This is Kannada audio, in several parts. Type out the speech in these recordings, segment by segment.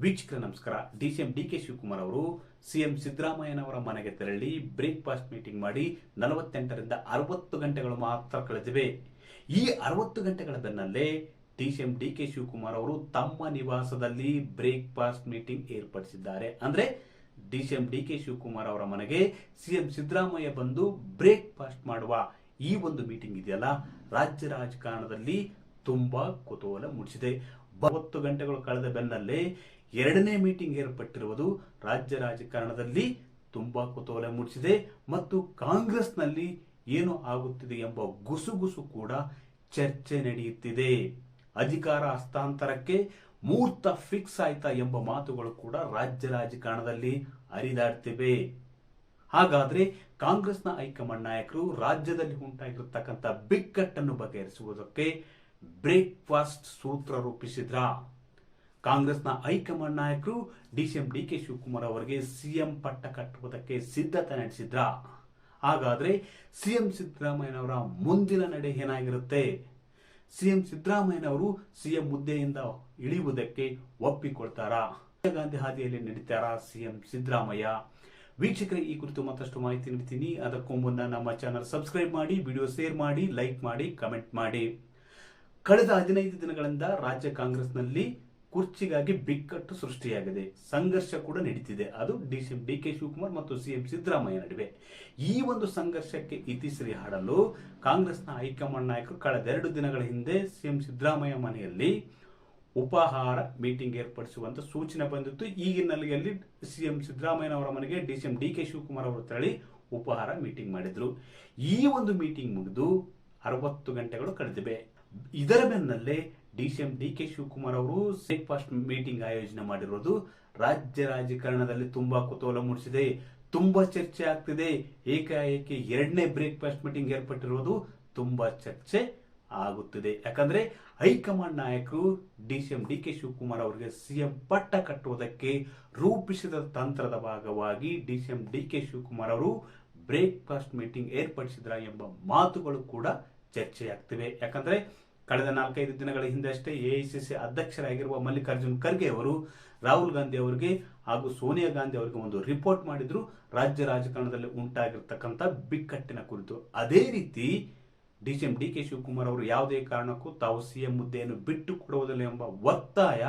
ವೀಕ್ಷಕರ ನಮಸ್ಕಾರ. ಡಿಸಿಎಂ ಡಿಕೆ ಶಿವಕುಮಾರ್ ಅವರು ಸಿಎಂ ಸಿದ್ದರಾಮಯ್ಯನವರ ಮನೆಗೆ ತೆರಳಿ ಬ್ರೇಕ್ಫಾಸ್ಟ್ ಮೀಟಿಂಗ್ ಮಾಡಿ 48ರಿಂದ 60 ಗಂಟೆಗಳು ಮಾತ್ರ ಕಳೆದಿವೆ. ಈ 60 ಗಂಟೆಗಳ ಬೆನ್ನಲ್ಲೇ ಡಿಸಿಎಂ ಡಿಕೆ ಶಿವಕುಮಾರ್ ಅವರು ತಮ್ಮ ನಿವಾಸದಲ್ಲಿ ಬ್ರೇಕ್ಫಾಸ್ಟ್ ಮೀಟಿಂಗ್ ಏರ್ಪಡಿಸಿದ್ದಾರೆ. ಅಂದ್ರೆ ಡಿಸಿಎಂ ಡಿಕೆ ಶಿವಕುಮಾರ್ ಅವರ ಮನೆಗೆ ಸಿಎಂ ಸಿದ್ದರಾಮಯ್ಯ ಬಂದು ಬ್ರೇಕ್ಫಾಸ್ಟ್ ಮಾಡುವ ಈ ಒಂದು ಮೀಟಿಂಗ್ ಇದೆಯಲ್ಲ, ರಾಜ್ಯ ರಾಜಕಾರಣದಲ್ಲಿ ತುಂಬಾ ಕುತೂಹಲ ಮೂಡಿಸಿದೆ. 30 ಗಂಟೆಗಳು ಕಳೆದ ಬೆನ್ನಲ್ಲೇ ಎರಡನೇ ಮೀಟಿಂಗ್ ಏರ್ಪಟ್ಟಿರುವುದು ರಾಜ್ಯ ರಾಜಕಾರಣದಲ್ಲಿ ತುಂಬಾ ಕುತೂಹಲ ಮೂಡಿಸಿದೆ ಮತ್ತು ಕಾಂಗ್ರೆಸ್ನಲ್ಲಿ ಏನು ಆಗುತ್ತಿದೆ ಎಂಬ ಗುಸುಗುಸು ಕೂಡ ಚರ್ಚೆ ನಡೆಯುತ್ತಿದೆ. ಅಧಿಕಾರ ಹಸ್ತಾಂತರಕ್ಕೆ ಮುಹೂರ್ತ ಫಿಕ್ಸ್ ಆಯ್ತಾ ಎಂಬ ಮಾತುಗಳು ಕೂಡ ರಾಜ್ಯ ರಾಜಕಾರಣದಲ್ಲಿ ಹರಿದಾಡ್ತಿವೆ. ಹಾಗಾದ್ರೆ ಕಾಂಗ್ರೆಸ್ನ ಹೈಕಮಾಂಡ್ ನಾಯಕರು ರಾಜ್ಯದಲ್ಲಿ ಉಂಟಾಗಿರತಕ್ಕಂಥ ಬಿಕ್ಕಟ್ಟನ್ನು ಬಗೆಹರಿಸುವುದಕ್ಕೆ ಬ್ರೇಕ್ಫಾಸ್ಟ್ ಸೂತ್ರ ರೂಪಿಸಿದ್ರ? ಕಾಂಗ್ರೆಸ್ನ ಹೈಕಮಾಂಡ್ ನಾಯಕರು ಡಿಸಿಎಂ ಡಿಕೆ ಶಿವಕುಮಾರ್ ಅವರಿಗೆ ಸಿಎಂ ಪಟ್ಟ ಕಟ್ಟುವುದಕ್ಕೆ ಸಿದ್ಧತೆ ನಡೆಸಿದ್ರ? ಹಾಗಾದ್ರೆ ಸಿಎಂ ಸಿದ್ದರಾಮಯ್ಯನವರ ಮುಂದಿನ ನಡೆ ಏನಾಗಿರುತ್ತೆ? ಸಿಎಂ ಸಿದ್ದರಾಮಯ್ಯನವರು ಸಿಎಂ ಹುದ್ದೆಯಿಂದ ಇಳಿಯುವುದಕ್ಕೆ ಒಪ್ಪಿಕೊಳ್ತಾರಾ? ಗಾಂಧಿ ಹಾದಿಯಲ್ಲಿ ನಡೀತಾರಾ ಸಿಎಂ ಸಿದ್ದರಾಮಯ್ಯ? ವೀಕ್ಷಕರೇ, ಈ ಕುರಿತು ಮತ್ತಷ್ಟು ಮಾಹಿತಿ ನೀಡ್ತೀನಿ. ಅದಕ್ಕೂ ಮುನ್ನ ನಮ್ಮ ಚಾನಲ್ ಸಬ್ಸ್ಕ್ರೈಬ್ ಮಾಡಿ, ವಿಡಿಯೋ ಶೇರ್ ಮಾಡಿ, ಲೈಕ್ ಮಾಡಿ, ಕಮೆಂಟ್ ಮಾಡಿ. ಕಳೆದ 15 ದಿನಗಳಿಂದ ರಾಜ್ಯ ಕಾಂಗ್ರೆಸ್ನಲ್ಲಿ ಕುರ್ಚಿಗಾಗಿ ಬಿಕ್ಕಟ್ಟು ಸೃಷ್ಟಿಯಾಗಿದೆ. ಸಂಘರ್ಷ ಕೂಡ ನಡೀತಿದೆ. ಅದು ಡಿಸಿಎಂ ಡಿಕೆ ಶಿವಕುಮಾರ್ ಮತ್ತು ಸಿಎಂ ಸಿದ್ದರಾಮಯ್ಯ ನಡುವೆ. ಈ ಒಂದು ಸಂಘರ್ಷಕ್ಕೆ ಇತಿಶ್ರೀ ಹಾಡಲು ಕಾಂಗ್ರೆಸ್ನ ಹೈಕಮಾಂಡ್ ನಾಯಕರು ಕಳೆದ 2 ದಿನಗಳ ಹಿಂದೆ ಸಿಎಂ ಸಿದ್ದರಾಮಯ್ಯ ಮನೆಯಲ್ಲಿ ಉಪಹಾರ ಮೀಟಿಂಗ್ ಏರ್ಪಡಿಸುವಂತ ಸೂಚನೆ ಬಂದಿತ್ತು. ಈ ಹಿನ್ನೆಲೆಯಲ್ಲಿ ಸಿಎಂ ಸಿದ್ದರಾಮಯ್ಯನವರ ಮನೆಗೆ ಡಿಸಿಎಂ ಡಿಕೆ ಶಿವಕುಮಾರ್ ಅವರು ತೆರಳಿ ಉಪಹಾರ ಮೀಟಿಂಗ್ ಮಾಡಿದ್ರು. ಈ ಒಂದು ಮೀಟಿಂಗ್ ಮುಗಿದು 60 ಗಂಟೆಗಳು ಕಳೆದಿವೆ. ಇದರ ಬೆನ್ನಲ್ಲೇ ಡಿಸಿಎಂ ಡಿಕೆ ಶಿವಕುಮಾರ್ ಅವರು ಬ್ರೇಕ್ಫಾಸ್ಟ್ ಮೀಟಿಂಗ್ ಆಯೋಜನೆ ಮಾಡಿರೋದು ರಾಜ್ಯ ರಾಜಕಾರಣದಲ್ಲಿ ತುಂಬಾ ಕುತೂಹಲ ಮೂಡಿಸಿದೆ. ತುಂಬಾ ಚರ್ಚೆ ಆಗ್ತಿದೆ. ಏಕಾಏಕಿ ಎರಡನೇ ಬ್ರೇಕ್ಫಾಸ್ಟ್ ಮೀಟಿಂಗ್ ಏರ್ಪಟ್ಟಿರೋದು ತುಂಬಾ ಚರ್ಚೆ ಆಗುತ್ತಿದೆ. ಯಾಕಂದ್ರೆ ಹೈಕಮಾಂಡ್ ನಾಯಕರು ಡಿಸಿಎಂ ಡಿಕೆ ಶಿವಕುಮಾರ್ ಅವರಿಗೆ ಸಿಎಂ ಪಟ್ಟ ಕಟ್ಟುವುದಕ್ಕೆ ರೂಪಿಸಿದ ತಂತ್ರದ ಭಾಗವಾಗಿ ಡಿಸಿಎಂ ಡಿಕೆ ಶಿವಕುಮಾರ್ ಅವರು ಬ್ರೇಕ್ಫಾಸ್ಟ್ ಮೀಟಿಂಗ್ ಏರ್ಪಡಿಸಿದ್ರ ಎಂಬ ಮಾತುಗಳು ಕೂಡ ಚರ್ಚೆಯಾಗ್ತಿವೆ. ಯಾಕಂದ್ರೆ ಕಳೆದ 4-5 ದಿನಗಳ ಹಿಂದಷ್ಟೇ ಎಐಸಿಸಿ ಅಧ್ಯಕ್ಷರಾಗಿರುವ ಮಲ್ಲಿಕಾರ್ಜುನ್ ಖರ್ಗೆ ಅವರು ರಾಹುಲ್ ಗಾಂಧಿ ಅವರಿಗೆ ಹಾಗೂ ಸೋನಿಯಾ ಗಾಂಧಿ ಅವರಿಗೆ ಒಂದು ರಿಪೋರ್ಟ್ ಮಾಡಿದ್ರು ರಾಜ್ಯ ರಾಜಕಾರಣದಲ್ಲಿ ಉಂಟಾಗಿರ್ತಕ್ಕಂಥ ಬಿಕ್ಕಟ್ಟಿನ ಕುರಿತು. ಅದೇ ರೀತಿ ಡಿಸಿಎಂ ಡಿಕೆ ಶಿವಕುಮಾರ್ ಅವರು ಯಾವುದೇ ಕಾರಣಕ್ಕೂ ತಾವು ಸಿಎಂ ಹುದ್ದೆಯನ್ನು ಬಿಟ್ಟು ಕೊಡುವುದಿಲ್ಲ ಎಂಬ ಒತ್ತಾಯ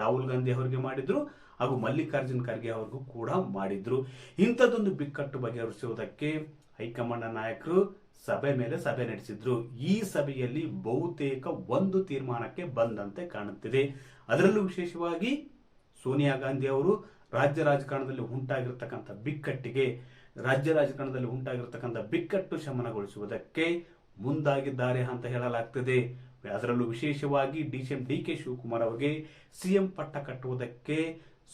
ರಾಹುಲ್ ಗಾಂಧಿ ಅವರಿಗೆ ಮಾಡಿದ್ರು ಹಾಗೂ ಮಲ್ಲಿಕಾರ್ಜುನ್ ಖರ್ಗೆ ಅವರಿಗೂ ಕೂಡ ಮಾಡಿದ್ರು. ಇಂಥದ್ದೊಂದು ಬಿಕ್ಕಟ್ಟು ಬಗೆಹರಿಸುವುದಕ್ಕೆ ಹೈಕಮಾಂಡ್ ನಾಯಕರು ಸಭೆ ಮೇಲೆ ಸಭೆ ನಡೆಸಿದ್ರು. ಈ ಸಭೆಯಲ್ಲಿ ಬಹುತೇಕ ಒಂದು ತೀರ್ಮಾನಕ್ಕೆ ಬಂದಂತೆ ಕಾಣುತ್ತಿದೆ. ಅದರಲ್ಲೂ ವಿಶೇಷವಾಗಿ ಸೋನಿಯಾ ಗಾಂಧಿ ಅವರು ರಾಜ್ಯ ರಾಜಕಾರಣದಲ್ಲಿ ಉಂಟಾಗಿರ್ತಕ್ಕಂಥ ಬಿಕ್ಕಟ್ಟು ಶಮನಗೊಳಿಸುವುದಕ್ಕೆ ಮುಂದಾಗಿದ್ದಾರೆ ಅಂತ ಹೇಳಲಾಗ್ತದೆ. ಅದರಲ್ಲೂ ವಿಶೇಷವಾಗಿ ಡಿಸಿಎಂ ಡಿಕೆ ಶಿವಕುಮಾರ್ ಅವರಿಗೆ ಸಿಎಂ ಪಟ್ಟ ಕಟ್ಟುವುದಕ್ಕೆ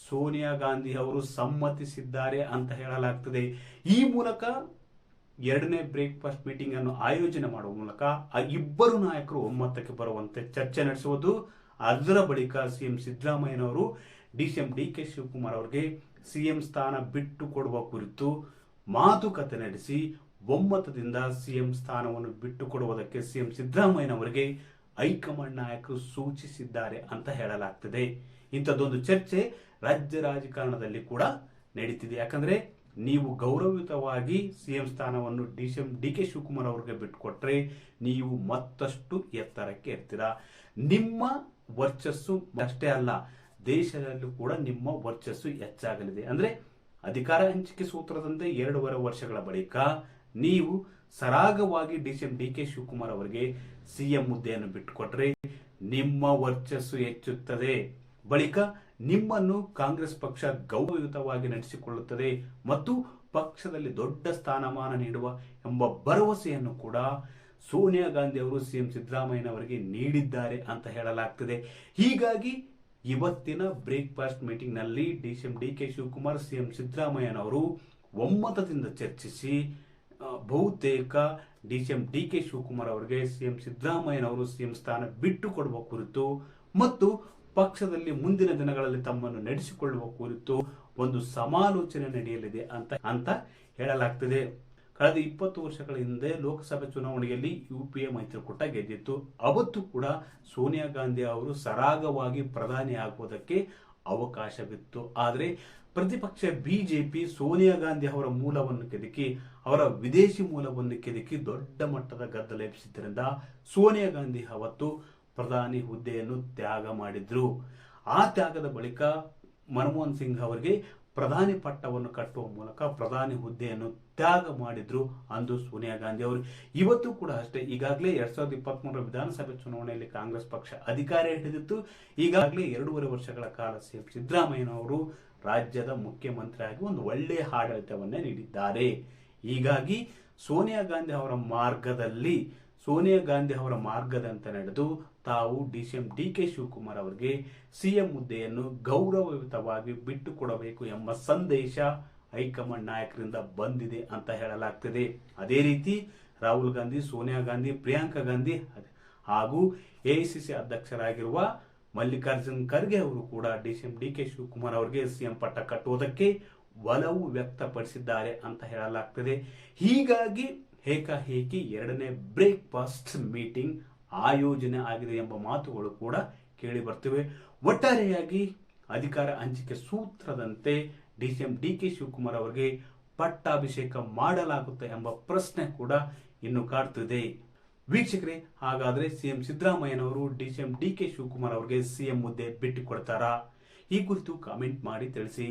ಸೋನಿಯಾ ಗಾಂಧಿ ಅವರು ಸಮ್ಮತಿಸಿದ್ದಾರೆ ಅಂತ ಹೇಳಲಾಗ್ತದೆ. ಈ ಮೂಲಕ ಎರಡನೇ ಬ್ರೇಕ್ಫಾಸ್ಟ್ ಮೀಟಿಂಗ್ ಅನ್ನು ಆಯೋಜನೆ ಮಾಡುವ ಮೂಲಕ ಆ ಇಬ್ಬರು ನಾಯಕರು ಒಮ್ಮತಕ್ಕೆ ಬರುವಂತೆ ಚರ್ಚೆ ನಡೆಸುವುದು. ಅದರ ಬಳಿಕ ಸಿಎಂ ಸಿದ್ದರಾಮಯ್ಯನವರು ಡಿಸಿಎಂ ಡಿಕೆ ಶಿವಕುಮಾರ್ ಅವರಿಗೆ ಸಿಎಂ ಸ್ಥಾನ ಬಿಟ್ಟು ಕೊಡುವ ಕುರಿತು ಮಾತುಕತೆ ನಡೆಸಿ ಒಮ್ಮತದಿಂದ ಸಿಎಂ ಸ್ಥಾನವನ್ನು ಬಿಟ್ಟು ಕೊಡುವುದಕ್ಕೆ ಸಿಎಂ ಸಿದ್ದರಾಮಯ್ಯನವರಿಗೆ ಹೈಕಮಾಂಡ್ ನಾಯಕರು ಸೂಚಿಸಿದ್ದಾರೆ ಅಂತ ಹೇಳಲಾಗ್ತದೆ. ಇಂಥದ್ದೊಂದು ಚರ್ಚೆ ರಾಜ್ಯ ರಾಜಕಾರಣದಲ್ಲಿ ಕೂಡ ನಡೀತಿದೆ. ಯಾಕಂದ್ರೆ ನೀವು ಗೌರವಯುತವಾಗಿ ಸಿಎಂ ಸ್ಥಾನವನ್ನು ಡಿಸಿಎಂ ಡಿಕೆ ಶಿವಕುಮಾರ್ ಅವರಿಗೆ ಬಿಟ್ಟುಕೊಟ್ರೆ ನೀವು ಮತ್ತಷ್ಟು ಎತ್ತರಕ್ಕೆ ಇರ್ತೀರಾ. ನಿಮ್ಮ ವರ್ಚಸ್ಸು ಅಷ್ಟೇ ಅಲ್ಲ, ದೇಶದಲ್ಲೂ ಕೂಡ ನಿಮ್ಮ ವರ್ಚಸ್ಸು ಹೆಚ್ಚಾಗಲಿದೆ. ಅಂದ್ರೆ ಅಧಿಕಾರ ಹಂಚಿಕೆ ಸೂತ್ರದಂತೆ 2.5 ವರ್ಷಗಳ ಬಳಿಕ ನೀವು ಸರಾಗವಾಗಿ ಡಿಸಿಎಂ ಡಿಕೆ ಶಿವಕುಮಾರ್ ಅವರಿಗೆ ಸಿಎಂ ಹುದ್ದೆಯನ್ನು ಬಿಟ್ಟುಕೊಟ್ರೆ ನಿಮ್ಮ ವರ್ಚಸ್ಸು ಹೆಚ್ಚುತ್ತದೆ. ಬಳಿಕ ನಿಮ್ಮನ್ನು ಕಾಂಗ್ರೆಸ್ ಪಕ್ಷ ಗೌರವಯುತವಾಗಿ ನಡೆಸಿಕೊಳ್ಳುತ್ತದೆ ಮತ್ತು ಪಕ್ಷದಲ್ಲಿ ದೊಡ್ಡ ಸ್ಥಾನಮಾನ ನೀಡುವ ಎಂಬ ಭರವಸೆಯನ್ನು ಕೂಡ ಸೋನಿಯಾ ಗಾಂಧಿ ಅವರು ಸಿಎಂ ಸಿದ್ದರಾಮಯ್ಯನವರಿಗೆ ನೀಡಿದ್ದಾರೆ ಅಂತ ಹೇಳಲಾಗ್ತದೆ. ಹೀಗಾಗಿ ಇವತ್ತಿನ ಬ್ರೇಕ್ಫಾಸ್ಟ್ ಮೀಟಿಂಗ್ ನಲ್ಲಿ ಡಿಸಿಎಂ ಡಿಕೆ ಶಿವಕುಮಾರ್ ಸಿಎಂ ಸಿದ್ದರಾಮಯ್ಯನವರು ಒಮ್ಮತದಿಂದ ಚರ್ಚಿಸಿ ಬಹುತೇಕ ಡಿಸಿಎಂ ಡಿಕೆ ಶಿವಕುಮಾರ್ ಅವರಿಗೆ ಸಿಎಂ ಸಿದ್ದರಾಮಯ್ಯನವರು ಸಿಎಂ ಸ್ಥಾನ ಬಿಟ್ಟು ಕೊಡುವ ಕುರಿತು ಮತ್ತು ಪಕ್ಷದಲ್ಲಿ ಮುಂದಿನ ದಿನಗಳಲ್ಲಿ ತಮ್ಮನ್ನು ನಡೆಸಿಕೊಳ್ಳುವ ಕುರಿತು ಒಂದು ಸಮಾಲೋಚನೆ ನಡೆಯಲಿದೆ ಅಂತ ಹೇಳಲಾಗ್ತದೆ. ಕಳೆದ 20 ವರ್ಷಗಳ ಹಿಂದೆ ಲೋಕಸಭೆ ಚುನಾವಣೆಯಲ್ಲಿ ಯುಪಿಎ ಮೈತ್ರಿಕೂಟ ಗೆದ್ದಿತ್ತು. ಅವತ್ತು ಕೂಡ ಸೋನಿಯಾ ಗಾಂಧಿ ಅವರು ಸರಾಗವಾಗಿ ಪ್ರಧಾನಿ ಆಗುವುದಕ್ಕೆ ಅವಕಾಶವಿತ್ತು. ಆದರೆ ಪ್ರತಿಪಕ್ಷ ಬಿಜೆಪಿ ಸೋನಿಯಾ ಗಾಂಧಿ ಅವರ ಮೂಲವನ್ನು ಕೆದಕಿ, ಅವರ ವಿದೇಶಿ ಮೂಲವನ್ನು ಕೆದಕಿ ದೊಡ್ಡ ಮಟ್ಟದ ಗದ್ದಲ ಎಬ್ಬಿಸಿದ್ದರಿಂದ ಸೋನಿಯಾ ಗಾಂಧಿ ಅವತ್ತು ಪ್ರಧಾನಿ ಹುದ್ದೆಯನ್ನು ತ್ಯಾಗ ಮಾಡಿದ್ರು. ಆ ತ್ಯಾಗದ ಬಳಿಕ ಮನಮೋಹನ್ ಸಿಂಗ್ ಅವರಿಗೆ ಪ್ರಧಾನಿ ಪಟ್ಟವನ್ನು ಕಟ್ಟುವ ಮೂಲಕ ಪ್ರಧಾನಿ ಹುದ್ದೆಯನ್ನು ತ್ಯಾಗ ಮಾಡಿದ್ರು ಅಂದು ಸೋನಿಯಾ ಗಾಂಧಿ ಅವರು. ಇವತ್ತು ಕೂಡ ಅಷ್ಟೇ. ಈಗಾಗಲೇ 2023 ವಿಧಾನಸಭೆ ಚುನಾವಣೆಯಲ್ಲಿ ಕಾಂಗ್ರೆಸ್ ಪಕ್ಷ ಅಧಿಕಾರ ಹಿಡಿದಿತ್ತು. ಈಗಾಗಲೇ 2.5 ವರ್ಷಗಳ ಕಾಲ ಸಿಎಂ ಸಿದ್ದರಾಮಯ್ಯನವರು ರಾಜ್ಯದ ಮುಖ್ಯಮಂತ್ರಿಯಾಗಿ ಒಂದು ಒಳ್ಳೆಯ ಆಡಳಿತವನ್ನೇ ನೀಡಿದ್ದಾರೆ. ಹೀಗಾಗಿ ಸೋನಿಯಾ ಗಾಂಧಿ ಅವರ ಮಾರ್ಗದಂತೆ ನಡೆದು ತಾವು ಡಿಸಿಎಂ ಡಿಕೆ ಶಿವಕುಮಾರ್ ಅವರಿಗೆ ಸಿಎಂ ಹುದ್ದೆಯನ್ನು ಗೌರವಯುತವಾಗಿ ಬಿಟ್ಟು ಕೊಡಬೇಕು ಎಂಬ ಸಂದೇಶ ಹೈಕಮಾಂಡ್ ನಾಯಕರಿಂದ ಬಂದಿದೆ ಅಂತ ಹೇಳಲಾಗ್ತಿದೆ. ಅದೇ ರೀತಿ ರಾಹುಲ್ ಗಾಂಧಿ, ಸೋನಿಯಾ ಗಾಂಧಿ, ಪ್ರಿಯಾಂಕಾ ಗಾಂಧಿ ಹಾಗೂ ಎಐಸಿಸಿ ಅಧ್ಯಕ್ಷರಾಗಿರುವ ಮಲ್ಲಿಕಾರ್ಜುನ್ ಖರ್ಗೆ ಅವರು ಕೂಡ ಡಿಸಿಎಂ ಡಿಕೆ ಶಿವಕುಮಾರ್ ಅವರಿಗೆ ಸಿಎಂ ಪಟ್ಟ ಕಟ್ಟುವುದಕ್ಕೆ ಒಲವು ವ್ಯಕ್ತಪಡಿಸಿದ್ದಾರೆ ಅಂತ ಹೇಳಲಾಗ್ತದೆ. ಹೀಗಾಗಿ ಏಕಾಏಕಿ 2ನೇ ಬ್ರೇಕ್ಫಾಸ್ಟ್ ಮೀಟಿಂಗ್ ಆಯೋಜನೆ ಆಗಿದೆ ಎಂಬ ಮಾತುಗಳು ಕೂಡ ಕೇಳಿ ಬರ್ತಿವೆ. ಒಟ್ಟಾರೆಯಾಗಿ ಅಧಿಕಾರ ಹಂಚಿಕೆ ಸೂತ್ರದಂತೆ ಡಿಸಿಎಂ ಡಿಕೆ ಶಿವಕುಮಾರ್ ಅವರಿಗೆ ಪಟ್ಟಾಭಿಷೇಕ ಮಾಡಲಾಗುತ್ತೆ ಎಂಬ ಪ್ರಶ್ನೆ ಕೂಡ ಇನ್ನು ಕಾಡ್ತಿದೆ. ವೀಕ್ಷಕರೇ, ಹಾಗಾದ್ರೆ ಸಿಎಂ ಸಿದ್ದರಾಮಯ್ಯನವರು ಡಿಸಿಎಂ ಡಿಕೆ ಶಿವಕುಮಾರ್ ಅವರಿಗೆ ಸಿಎಂ ಹುದ್ದೆ ಬಿಟ್ಟುಕೊಡ್ತಾರಾ? ಈ ಕುರಿತು ಕಾಮೆಂಟ್ ಮಾಡಿ ತಿಳಿಸಿ.